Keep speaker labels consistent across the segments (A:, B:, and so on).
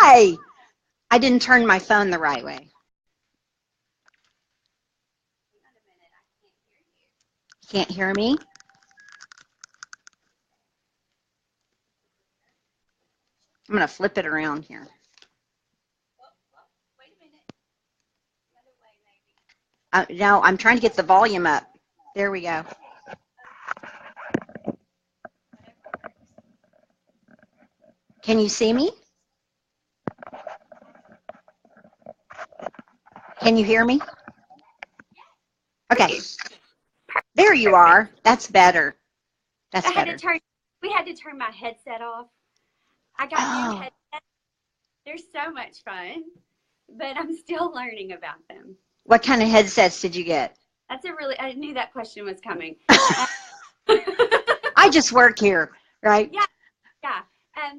A: Hi. I didn't turn my phone the right way. Can't hear me? I'm going to flip it around here. No, I'm trying to get the volume up. There we go. Can you see me? Can you hear me? Okay. There you are. That's better. That's better.
B: We had to turn my headset off. I got new headsets. They're so much fun, but I'm still learning about them.
A: What kind of headsets did you get?
B: I knew that question was coming.
A: I just work here, right?
B: Yeah.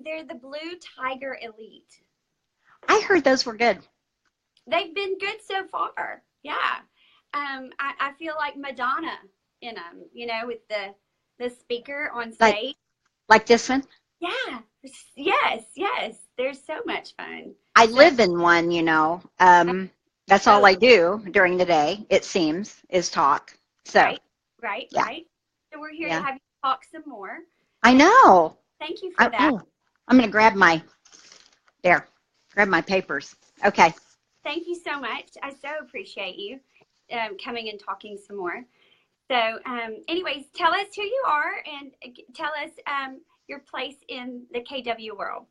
B: They're the Blue Tiger Elite.
A: I heard those were good.
B: They've been good so far. Yeah. I feel like Madonna in them, with the speaker on stage.
A: Like this one?
B: Yeah. Yes. They're so much fun.
A: I live in one, That's all I do during the day, it seems, is talk. So
B: Right. So we're here to have you talk some more.
A: I know.
B: Thank you for that.
A: I'm going to grab my papers. Okay.
B: Thank you so much. I so appreciate you coming and talking some more. So anyways, tell us who you are and tell us your place in the KW world.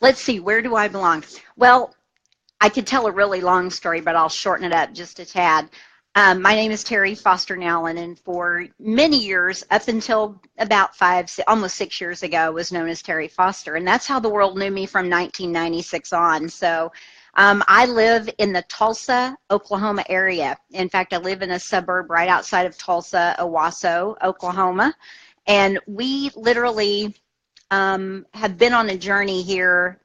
A: Let's see, where do I belong? Well, I could tell a really long story, but I'll shorten it up just a tad. My name is Terrie Foster Nowland, and for many years, up until about almost 6 years ago, was known as Terrie Foster, and that's how the world knew me from 1996 on. So I live in the Tulsa, Oklahoma area. In fact, I live in a suburb right outside of Tulsa, Owasso, Oklahoma, and we literally have been on a journey here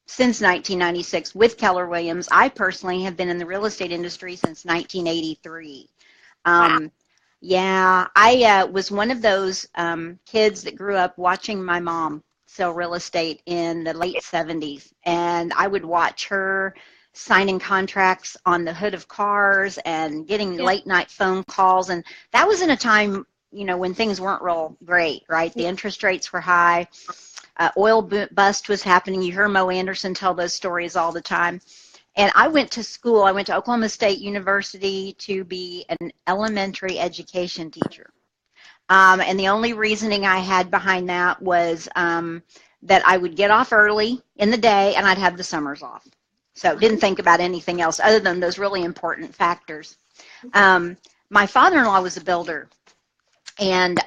A: since 1996 with Keller Williams. I personally have been in the real estate industry since 1983.
B: Wow.
A: Yeah, I was one of those kids that grew up watching my mom sell real estate in the late 70s, and I would watch her signing contracts on the hood of cars and getting late night phone calls, and that was in a time, when things weren't real great, right? The interest rates were high. Oil bust was happening. You hear Mo Anderson tell those stories all the time. And I went to school. I went to Oklahoma State University to be an elementary education teacher. And the only reasoning I had behind that was that I would get off early in the day and I'd have the summers off. So didn't think about anything else other than those really important factors. My father-in-law was a builder, and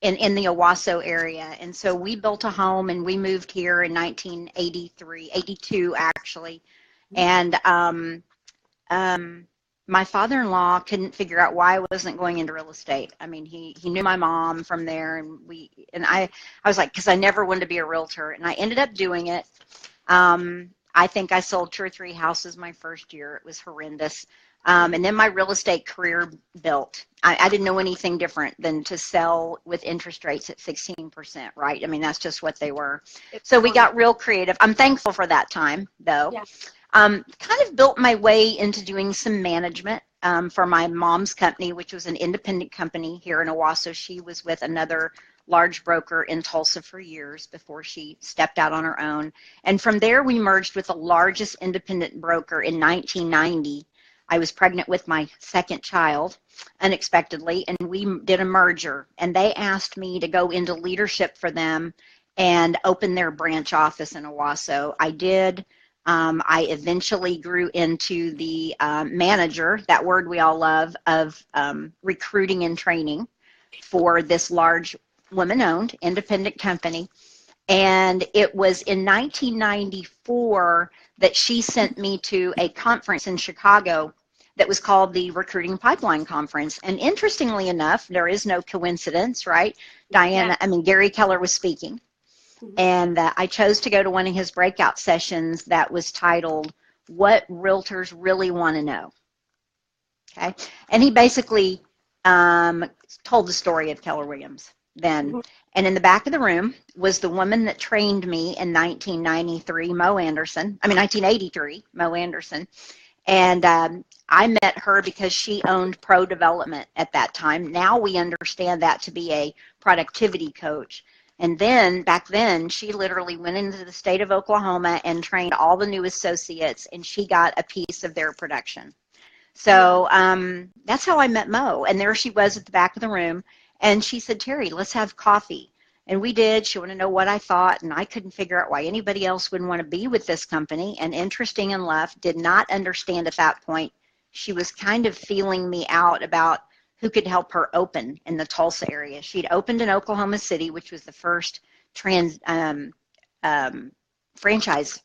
A: in the Owasso area. And so we built a home and we moved here in 82 actually. And my father-in-law couldn't figure out why I wasn't going into real estate. I mean, he knew my mom from there, and I was like, because I never wanted to be a realtor, and I ended up doing it. I think I sold 2 or 3 houses my first year. It was horrendous. And then my real estate career built. I didn't know anything different than to sell with interest rates at 16%, right? I mean, that's just what they were. So we got real creative. I'm thankful for that time, though. Yeah. Kind of built my way into doing some management for my mom's company, which was an independent company here in Owasso. She was with another large broker in Tulsa for years before she stepped out on her own. And from there, we merged with the largest independent broker in 1990. I was pregnant with my second child unexpectedly, and we did a merger, and they asked me to go into leadership for them and open their branch office in Owasso. I did. I eventually grew into the manager, that word we all love, of recruiting and training for this large woman-owned independent company. And it was in 1994 that she sent me to a conference in Chicago that was called the Recruiting Pipeline Conference. And interestingly enough, there is no coincidence, right? Gary Keller was speaking. And I chose to go to one of his breakout sessions that was titled, What Realtors Really Want to Know. Okay. And he basically told the story of Keller Williams then. And in the back of the room was the woman that trained me in 1993, Mo Anderson. I mean, 1983, Mo Anderson. And I met her because she owned Pro Development at that time. Now we understand that to be a productivity coach. And then back then, she literally went into the state of Oklahoma and trained all the new associates, and she got a piece of their production. So that's how I met Mo. And there she was at the back of the room. And she said, Terrie, let's have coffee. And we did. She wanted to know what I thought, and I couldn't figure out why anybody else would want to be with this company. And interesting enough, did not understand at that point. She was kind of feeling me out about who could help her open in the Tulsa area. She'd opened in Oklahoma City, which was the first franchise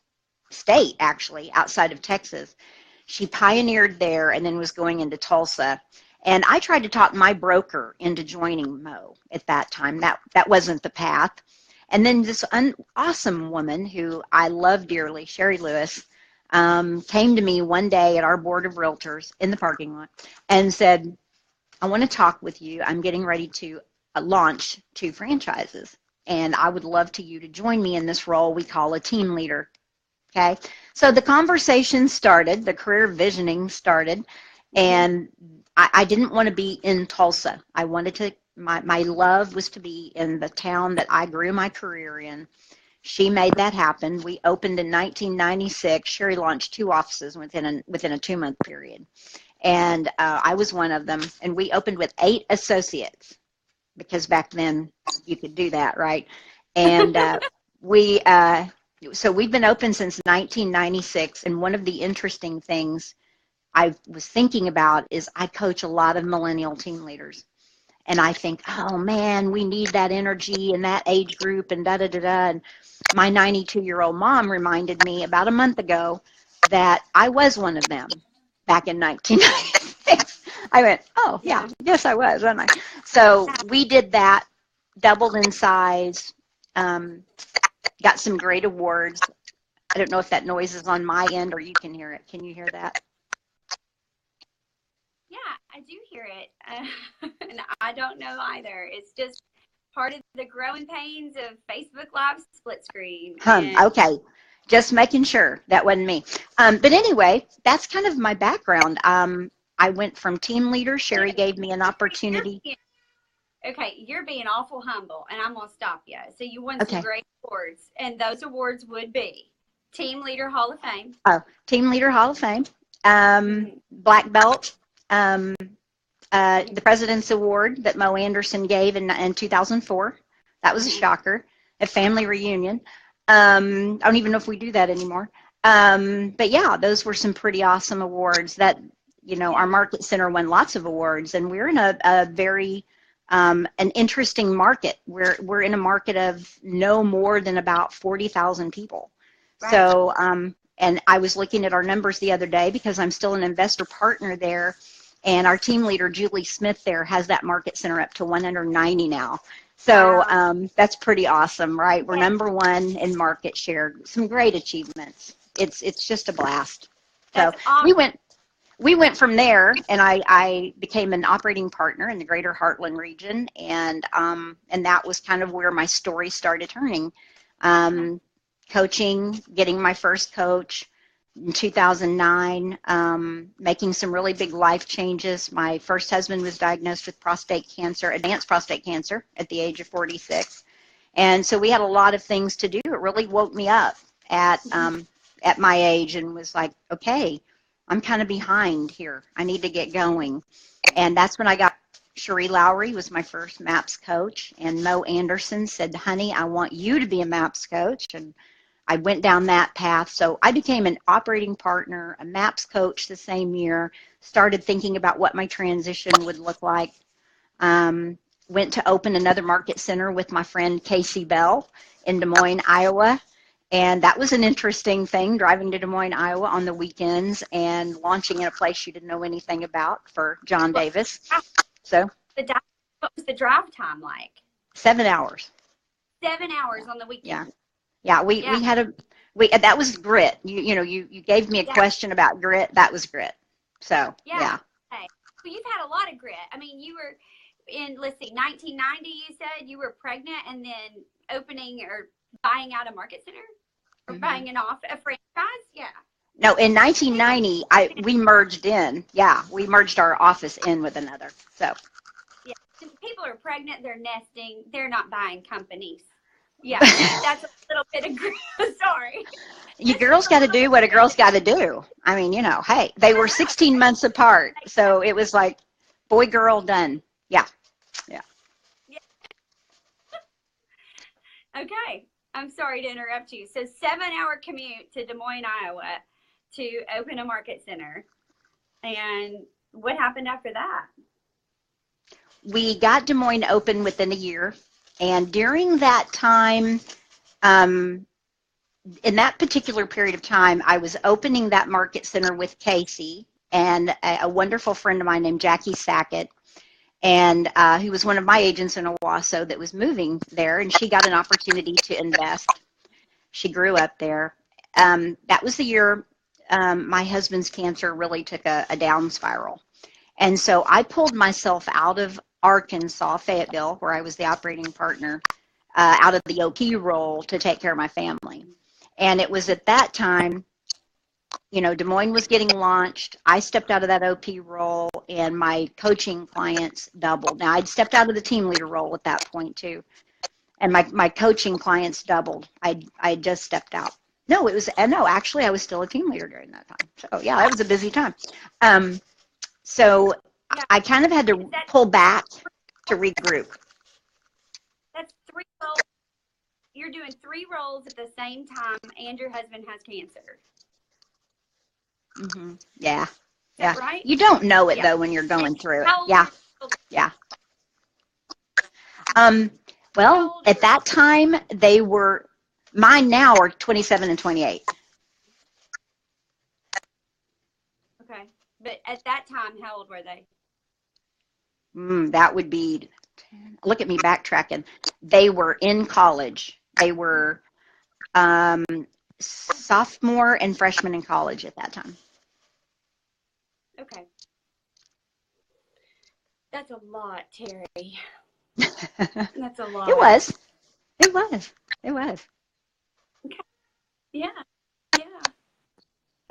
A: state, actually, outside of Texas. She pioneered there and then was going into Tulsa. And I tried to talk my broker into joining Mo at that time. That wasn't the path. And then this awesome woman who I love dearly, Sherry Lewis, came to me one day at our board of realtors in the parking lot and said, I want to talk with you. I'm getting ready to launch 2 franchises, and I would love to you to join me in this role we call a team leader. Okay, so the conversation started, the career visioning started, and I didn't want to be in Tulsa. I wanted to, my love was to be in the town that I grew my career in. She made that happen. We opened in 1996. Sherry launched 2 offices within a 2-month period. And I was one of them. And we opened with 8 associates because back then you could do that, right? And so we've been open since 1996. And one of the interesting things I was thinking about is I coach a lot of millennial team leaders. And I think, oh, man, we need that energy in that age group and da-da-da-da. And my 92-year-old mom reminded me about a month ago that I was one of them back in 1996. I went, oh, yeah, yes, I was, wasn't I? So we did that, doubled in size, got some great awards. I don't know if that noise is on my end or you can hear it. Can you hear that?
B: Yeah, I do hear it. And I don't know either. It's just part of the growing pains of Facebook Live split screen.
A: Okay. Just making sure that wasn't me. But anyway, that's kind of my background. I went from team leader. Sherry gave me an opportunity.
B: Okay, you're being awful humble, and I'm going to stop you. So you won some great awards, and those awards would be Team Leader Hall of Fame.
A: Oh, Team Leader Hall of Fame. Black Belt. The President's Award that Mo Anderson gave in 2004. That was a shocker. A family reunion. I don't even know if we do that anymore. But yeah, those were some pretty awesome awards that, our market center won lots of awards, and we're in a very an interesting market. We're in a market of no more than about 40,000 people. Right. So, and I was looking at our numbers the other day because I'm still an investor partner there. And our team leader, Julie Smith, there has that market center up to 190 now. So that's pretty awesome, right? We're #1 in market share. Some great achievements. It's just a blast. So awesome. we went from there, and I became an operating partner in the Greater Heartland region, and that was kind of where my story started turning. Coaching, getting my first coach. In 2009, making some really big life changes. My first husband was diagnosed with prostate cancer, advanced prostate cancer, at the age of 46. And so we had a lot of things to do. It really woke me up at my age and was like, okay, I'm kind of behind here. I need to get going. And that's when I got Cherie Lowry was my first MAPS coach. And Mo Anderson said, honey, I want you to be a MAPS coach. And I went down that path. So I became an operating partner, a MAPS coach the same year, started thinking about what my transition would look like. Went to open another market center with my friend Casey Bell in Des Moines, Iowa. And that was an interesting thing, driving to Des Moines, Iowa on the weekends and launching in a place you didn't know anything about for John Davis. So
B: what was the drive time like?
A: 7 hours.
B: 7 hours on the weekend.
A: Yeah. Yeah, we had that was grit. You gave me a question about grit. That was grit. So yeah.
B: Hey, well, you've had a lot of grit. I mean, let's see, 1990, you said you were pregnant and then opening or buying out a market center or buying a franchise? Yeah.
A: No, in 1990, we merged in. Yeah, we merged our office in with another. So.
B: Yeah, since people are pregnant, they're nesting, they're not buying companies. Yeah, that's a little bit of sorry.
A: You girls got to do what a girl's got to do. I mean, hey, they were 16 months apart, so it was like boy, girl, done. Yeah.
B: Okay, I'm sorry to interrupt you. So 7-hour commute to Des Moines, Iowa to open a market center. And what happened after that?
A: We got Des Moines open within a year. And during that time, in that particular period of time, I was opening that market center with Casey and a wonderful friend of mine named Jackie Sackett, and who was one of my agents in Owasso that was moving there, and she got an opportunity to invest. She grew up there. That was the year my husband's cancer really took a down spiral. And so I pulled myself out of Arkansas, Fayetteville, where I was the operating partner, out of the OP role to take care of my family. And it was at that time, Des Moines was getting launched. I stepped out of that OP role, and my coaching clients doubled. Now, I'd stepped out of the team leader role at that point, too. And my coaching clients doubled. I just stepped out. No, actually, I was still a team leader during that time. So, yeah, that was a busy time. So I kind of had to pull back to regroup.
B: That's 3 roles. You're doing 3 roles at the same time, and your husband has cancer.
A: Yeah.
B: Is that right?
A: You don't know it, though, when you're going through it. Yeah. Well, at that time, mine now are 27 and 28.
B: Okay. But at that time, how old were they?
A: That would be, look at me backtracking. They were in college. They were sophomore and freshman in college at that time.
B: Okay. That's a lot, Terrie. That's a lot.
A: It was.
B: Okay. Yeah.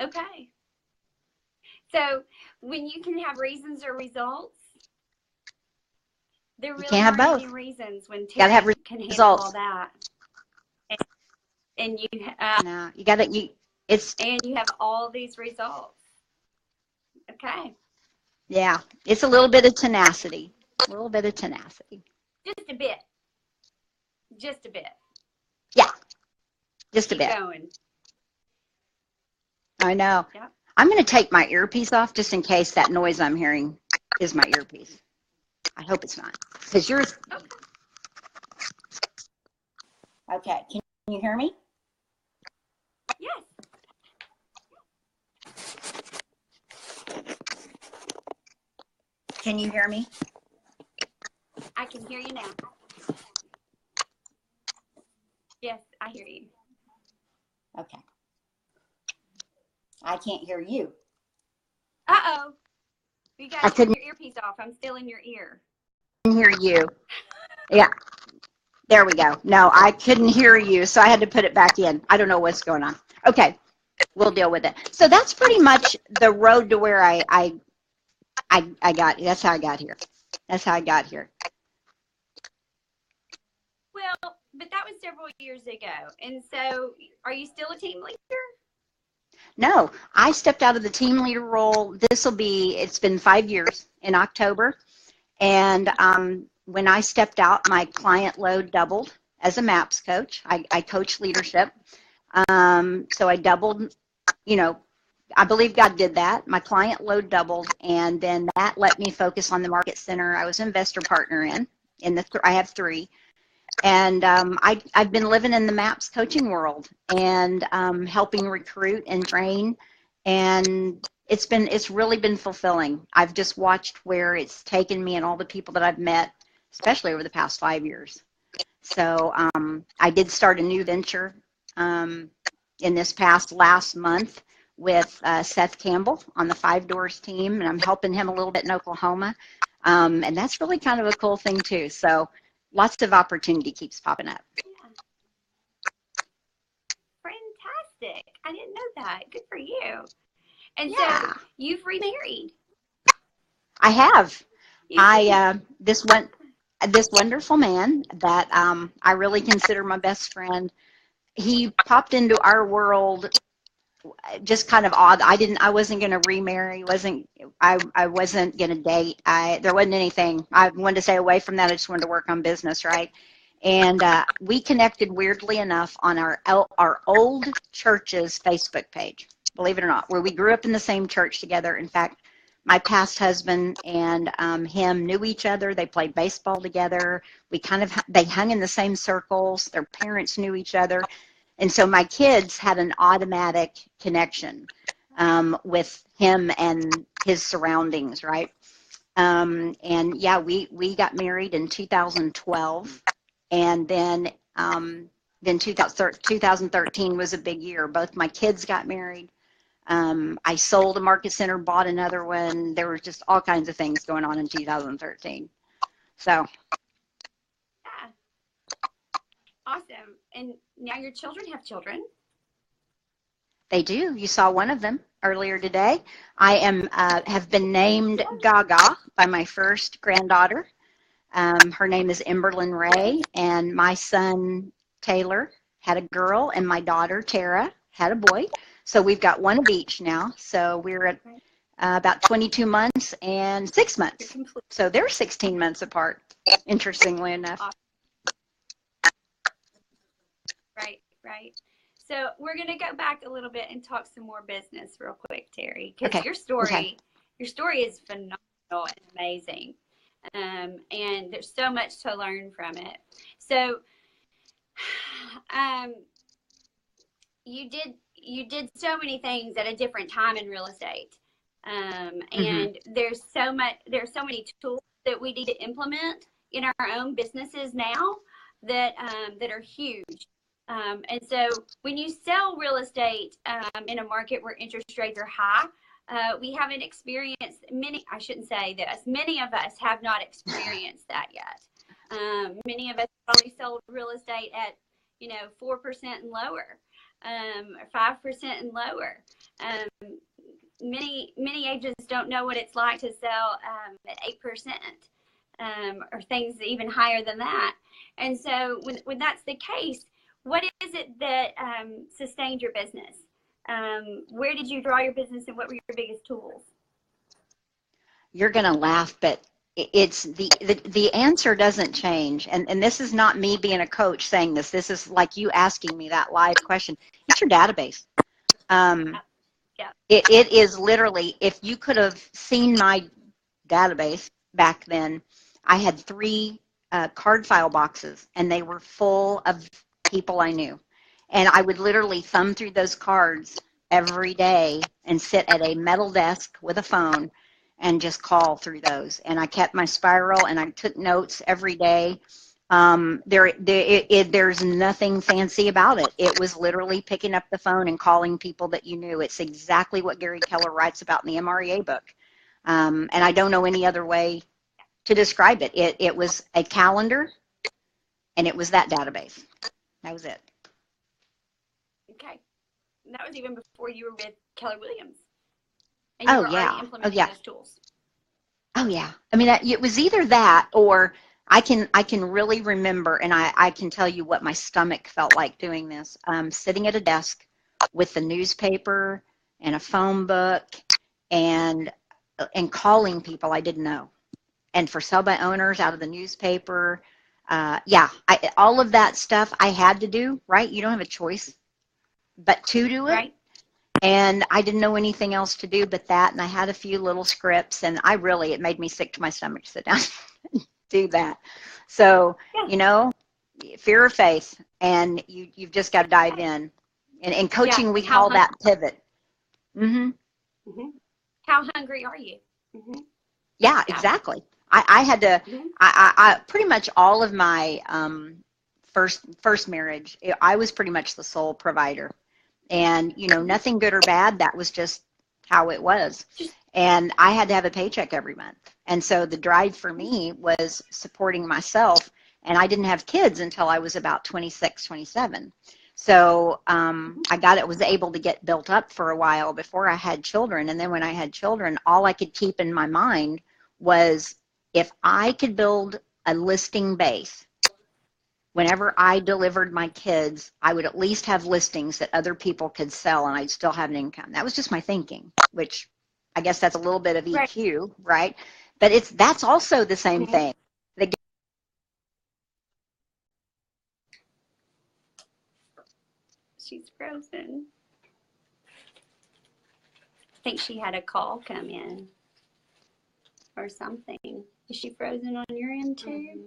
B: Okay. So when you can have reasons or results, there really aren't any reasons when Terrie can handle all that. And you
A: no, you got to
B: and you have all these results. Okay.
A: Yeah, it's a little bit of tenacity.
B: Just a bit.
A: Yeah. Just
B: Keep
A: a bit.
B: Going.
A: I know.
B: Yep.
A: I'm going to take my earpiece off just in case that noise I'm hearing is my earpiece. I hope it's not. Because yours. Okay. Can you hear me?
B: Yes.
A: Can you hear me?
B: I can hear you now. Yes, I hear you.
A: Okay. I can't hear you.
B: Uh-oh. You got to turn your earpiece off. I'm still in your ear.
A: I can hear you. Yeah. There we go. No, I couldn't hear you, so I had to put it back in. I don't know what's going on. Okay. We'll deal with it. So that's pretty much the road to where I got. That's how I got here.
B: Well, but that was several years ago. And so are you still a team leader?
A: No, I stepped out of the team leader role. It's been 5 years in October. And when I stepped out, my client load doubled as a MAPS coach. I coach leadership. So I doubled, I believe God did that. My client load doubled, and then that let me focus on the market center I was an investor partner in. I have 3. And I've been living in the MAPS coaching world and helping recruit and train, and it's really been fulfilling. I've just watched where it's taken me and all the people that I've met, especially over the past 5 years. So I did start a new venture in this last month with Seth Campbell on the Five Doors team, and I'm helping him a little bit in Oklahoma. And that's really kind of a cool thing too. So lots of opportunity keeps popping up.
B: Yeah. Fantastic. I didn't know that. Good for you. And
A: Yeah.
B: so you've remarried.
A: I have. This wonderful man that I really consider my best friend. He popped into our world just kind of odd. I wasn't going to remarry. I wasn't going to date. There wasn't anything. I wanted to stay away from that. I just wanted to work on business, right? And we connected weirdly enough on our old church's Facebook page, believe it or not, where we grew up in the same church together. In fact, my past husband and him knew each other. They played baseball together. They hung in the same circles. Their parents knew each other. And so my kids had an automatic connection with him and his surroundings, right? And yeah, we got married in 2012, and then 2013 was a big year. Both my kids got married. I sold a market center, bought another one. There were just all kinds of things going on in 2013. So.
B: Yeah. Awesome. And now your children have children.
A: They do. You saw one of them earlier today. I have been named Gaga by my first granddaughter. Her name is Emberlyn Ray, and my son Taylor had a girl, and my daughter Tara had a boy. So we've got one of each now. So we're at about 22 months and 6 months. So they're 16 months apart, interestingly enough.
B: Right. So we're going to go back a little bit and talk some more business real quick, Terrie, because your story is phenomenal and amazing. And there's so much to learn from it. So you did so many things at a different time in real estate. And there's so many tools that we need to implement in our own businesses now that are huge. And so when you sell real estate in a market where interest rates are high, we haven't experienced many of us have not experienced that yet. Many of us probably sold real estate at 4% and lower, or 5% and lower. Many agents don't know what it's like to sell at 8%, or things even higher than that. And so when that's the case, what is it that sustained your business? Where did you draw your business, and what were your biggest tools?
A: You're going to laugh, but it's the answer doesn't change. And this is not me being a coach saying this. This is like you asking me that live question. It's your database.
B: Yeah.
A: It is literally, if you could have seen my database back then, I had 3 card file boxes, and they were full of people I knew. And I would literally thumb through those cards every day and sit at a metal desk with a phone and just call through those. And I kept my spiral, and I took notes every day. There's nothing fancy about it. It was literally picking up the phone and calling people that you knew. It's exactly what Gary Keller writes about in the MREA book. And I don't know any other way to describe it. It was a calendar, and it was that database. That was it.
B: Okay. And that was even before you were with Keller Williams. And you were already implementing those tools.
A: Oh, yeah. I mean, it was either that, or I can really remember, and I can tell you what my stomach felt like doing this. Sitting at a desk with the newspaper and a phone book and calling people I didn't know. And for sell-by owners out of the newspaper. All of that stuff I had to do, right? You don't have a choice but to do it.
B: Right.
A: And I didn't know anything else to do but that. And I had a few little scripts, and it made me sick to my stomach to sit down and do that. So, fear or faith, and you've just got to dive in. And in coaching, we call that pivot.
B: How hungry are you?
A: Yeah, exactly. I had to, I pretty much all of my first marriage, I was pretty much the sole provider. And, you know, nothing good or bad. That was just how it was. And I had to have a paycheck every month. And so the drive for me was supporting myself. And I didn't have kids until I was about 26, 27. So was able to get built up for a while before I had children. And then when I had children, all I could keep in my mind was, if I could build a listing base, whenever I delivered my kids, I would at least have listings that other people could sell and I'd still have an income. That was just my thinking, which I guess that's a little bit of EQ, right? But that's also the same thing.
B: She's frozen. I think she had a call come in or something. Is she frozen on your end too? Mm-hmm.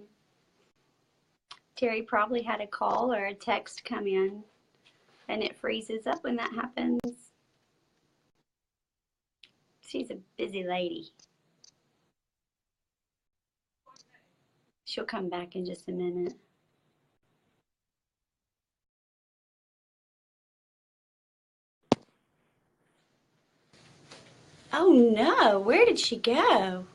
B: Terrie probably had a call or a text come in, and it freezes up when that happens. She's a busy lady. She'll come back in just a minute. Oh no, where did she go?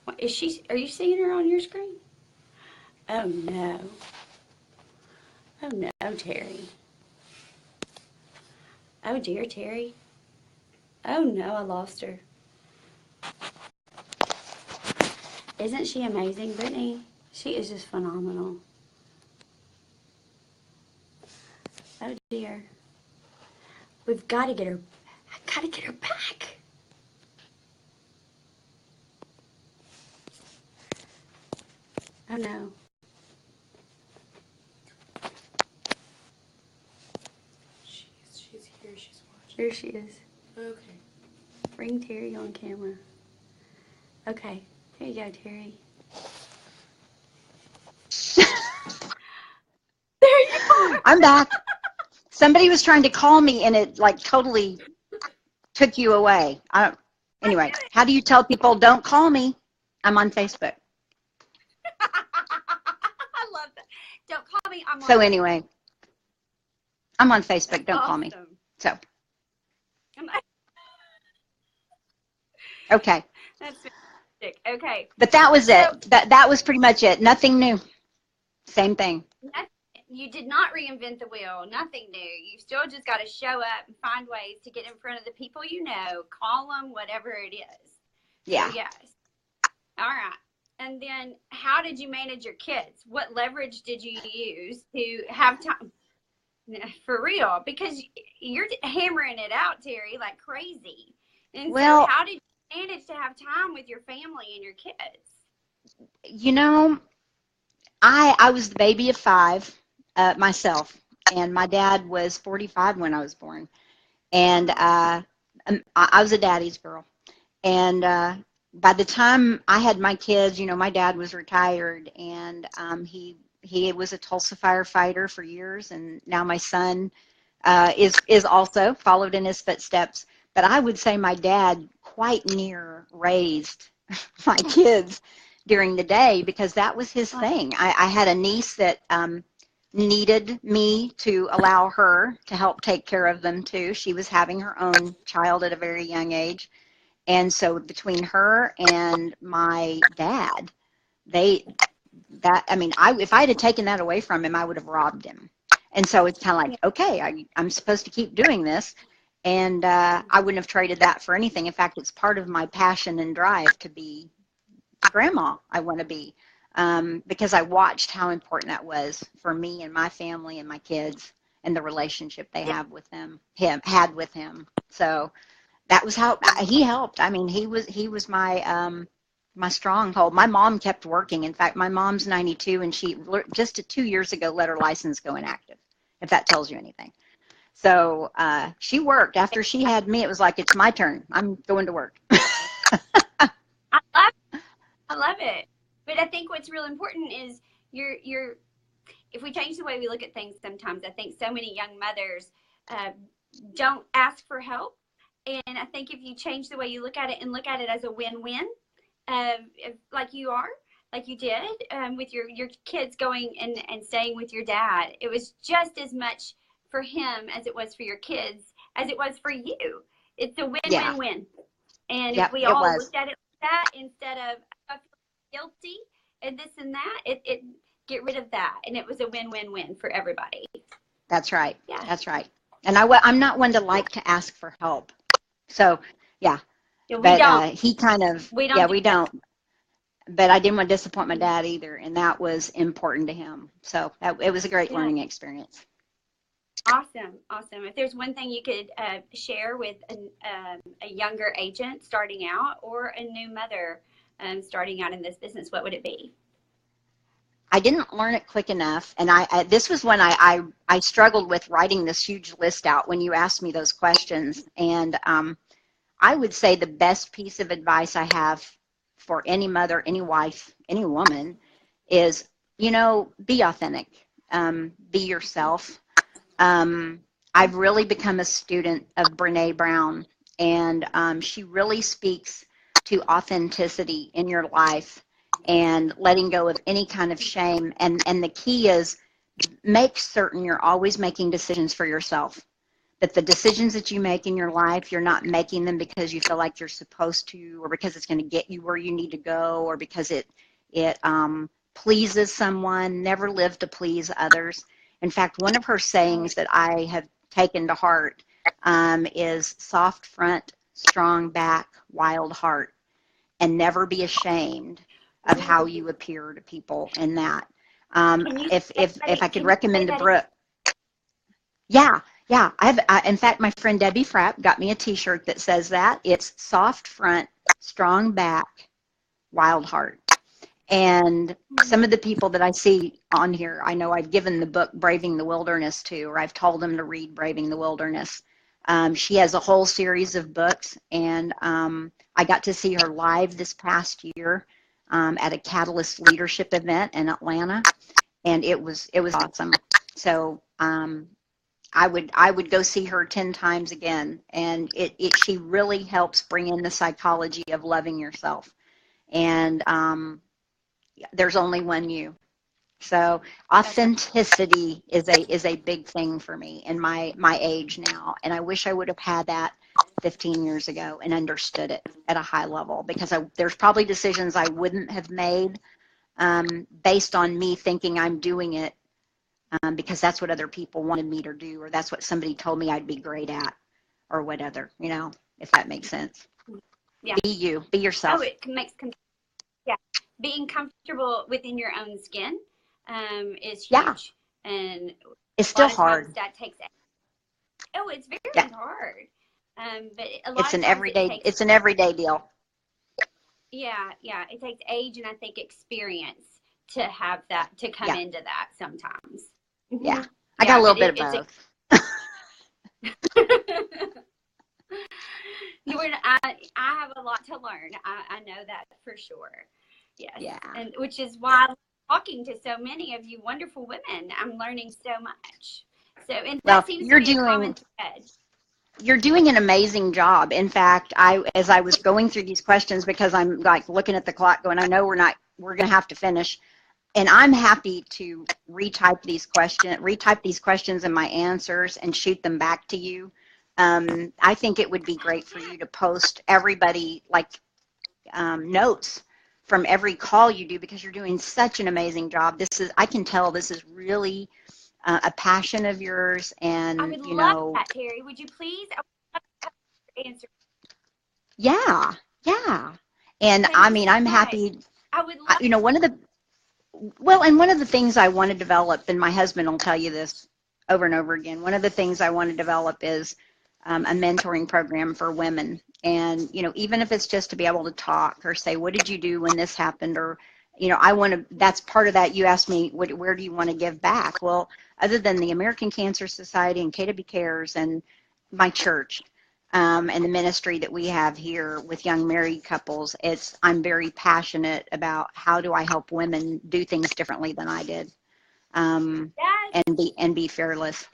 B: What, is she? Are you seeing her on your screen? Oh no. Oh no, Terrie. Oh dear, Terrie. Oh no, I lost her. Isn't she amazing, Brittany? She is just phenomenal. Oh dear. We've got to get her. I got to get her back. Oh no.
C: She's here. She's watching.
B: There she is.
C: Okay.
B: Bring Terrie on camera. Okay. Here you go, Terrie. There you are.
A: I'm back. Somebody was trying to call me and it like totally took you away. Anyway, how do you tell people don't call me? I'm on Facebook.
B: I love that. Don't call me. I'm on.
A: So anyway, I'm on Facebook. Don't call me. So. Okay.
B: That's fantastic. Okay.
A: But that was it. That was pretty much it. Nothing new. Same thing.
B: You did not reinvent the wheel. Nothing new. You still just got to show up and find ways to get in front of the people you know. Call them, whatever it is.
A: Yeah.
B: So, yes. All right. And then how did you manage your kids? What leverage did you use to have time? For real, because you're hammering it out, Terrie, like crazy. And so how did you manage to have time with your family and your kids?
A: You know, I was the baby of 5 myself, and my dad was 45 when I was born. And I was a daddy's girl. And by the time I had my kids, you know, my dad was retired, and he was a Tulsa firefighter for years, and now my son is also followed in his footsteps. But I would say my dad quite near raised my kids during the day, because that was his thing. I had a niece that needed me to allow her to help take care of them too. She was having her own child at a very young age. And so between her and my dad, if I had taken that away from him, I would have robbed him. And so it's kind of like, okay, I'm supposed to keep doing this. And I wouldn't have traded that for anything. In fact, it's part of my passion and drive to be the grandma I want to be, because I watched how important that was for me and my family and my kids and the relationship they have with had with him. So that was how he helped. I mean, he was my my stronghold. My mom kept working. In fact, my mom's 92, and she just 2 years ago let her license go inactive, if that tells you anything. So she worked. After she had me, it was like, it's my turn. I'm going to work.
B: I love it. But I think what's real important is if we change the way we look at things sometimes, I think so many young mothers don't ask for help. And I think if you change the way you look at it and look at it as a win-win, like you are, like you did with your kids going and staying with your dad. It was just as much for him as it was for your kids, as it was for you. It's a
A: Yeah.
B: win-win-win. And if
A: Yep,
B: we
A: it
B: all
A: was.
B: looked at it like that instead of I feel guilty and this and that, it get rid of that. And it was a win-win-win for everybody.
A: That's right.
B: Yeah.
A: That's right. And I'm not one to like to ask for help. So, yeah.
B: Yeah, we
A: But
B: don't.
A: he kind of,
B: We don't
A: yeah,
B: do
A: we
B: that.
A: don't. But I didn't want to disappoint my dad either, and that was important to him. So it was a great
B: Yeah.
A: learning experience.
B: Awesome. Awesome. If there's one thing you could share with a younger agent starting out or a new mother starting out in this business, what would it be?
A: I didn't learn it quick enough, and this was when I struggled with writing this huge list out when you asked me those questions. And I would say the best piece of advice I have for any mother, any wife, any woman is, be authentic, be yourself. I've really become a student of Brene Brown, and she really speaks to authenticity in your life and letting go of any kind of shame. And the key is make certain you're always making decisions for yourself. That the decisions that you make in your life, you're not making them because you feel like you're supposed to, or because it's going to get you where you need to go, or because it pleases someone. Never live to please others. In fact, one of her sayings that I have taken to heart is soft front, strong back, wild heart, and never be ashamed of how you appear to people in that. If I could recommend to Brooke, yeah. In fact, my friend Debbie Frapp got me a T-shirt that says that. It's soft front, strong back, wild heart. And some of the people that I see on here, I know I've given the book Braving the Wilderness to, or I've told them to read Braving the Wilderness. She has a whole series of books, and I got to see her live this past year at a Catalyst leadership event in Atlanta, and it was awesome. So I would go see her 10 times again, and she really helps bring in the psychology of loving yourself. And there's only one you. So authenticity is a big thing for me in my age now, and I wish I would have had that 15 years ago and understood it at a high level, because there's probably decisions I wouldn't have made based on me thinking I'm doing it because that's what other people wanted me to do, or that's what somebody told me I'd be great at, or whatever, if that makes sense.
B: Yeah.
A: Be you, be yourself.
B: Oh, it makes, yeah. Being comfortable within your own skin is huge.
A: Yeah.
B: And
A: it's still hard.
B: That takes, it's very hard. But a lot
A: it's
B: of
A: an
B: times
A: everyday, it's an everyday deal.
B: Yeah. It takes age and I think experience to have that, to come into that sometimes.
A: Yeah. I got a little bit of both.
B: I have a lot to learn. I know that for sure. Yes.
A: Yeah.
B: And which is why I'm talking to so many of you wonderful women. I'm learning so much. So, and that seems to be a common thread.
A: You're doing an amazing job. In fact, as I was going through these questions, because I'm like looking at the clock going, I know we're going to have to finish. And I'm happy to retype these questions and my answers and shoot them back to you. I think it would be great for you to post everybody notes from every call you do, because you're doing such an amazing job. I can tell this is really a passion of yours, and
B: I would love that, Terrie. Would you please answer?
A: Yeah. And I'm happy.
B: I would love.
A: One of the things I want to develop, and my husband will tell you this over and over again, one of the things I want to develop is a mentoring program for women. And, even if it's just to be able to talk or say, what did you do when this happened? Or, that's part of that. You asked me, where do you want to give back? Well, other than the American Cancer Society and KW Cares and my church, and the ministry that we have here with young married couples, I'm very passionate about how do I help women do things differently than I did, and be fearless.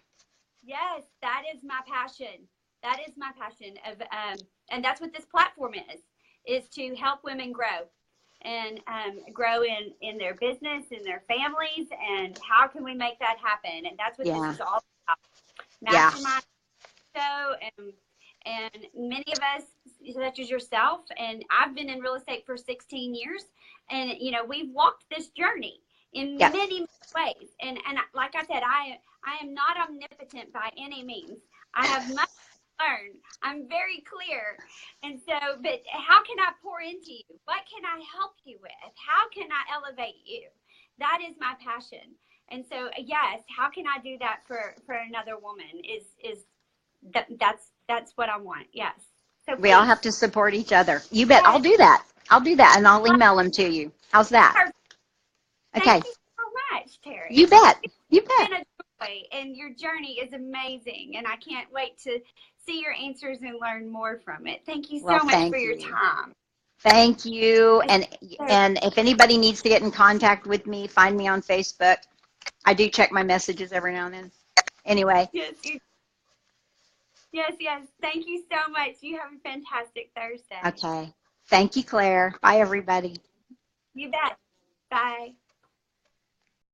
B: Yes, that is my passion. That is my passion and that's what this platform is to help women grow and grow in their business, in their families, and how can we make that happen? And that's what
A: Yeah.
B: this is all about.
A: Yeah.
B: Mastermind show, and many of us, such as yourself, and I've been in real estate for 16 years, and you know, we've walked this journey in
A: Yes.
B: many ways. And like I said, I am not omnipotent by any means. I have much to learn. I'm very clear. And so, but how can I pour into you? What can I help you with? How can I elevate you? That is my passion. And so, yes, how can I do that for another woman? That's what I want. Yes. So
A: We all
B: please.
A: have to support each other. You bet. I'll do that. I'll do that, and I'll email them to you. How's that? Okay.
B: Thank you so much, Terrie.
A: You bet. You
B: It's
A: bet.
B: been a joy, and your journey is amazing, and I can't wait to see your answers and learn more from it. Thank you so
A: Well,
B: much
A: thank
B: for your
A: you.
B: time.
A: Thank you. And if anybody needs to get in contact with me, find me on Facebook. I do check my messages every now and then. Anyway.
B: Yes. Thank you so much. You have a fantastic Thursday.
A: Okay. Thank you, Claire. Bye, everybody.
B: You bet. Bye.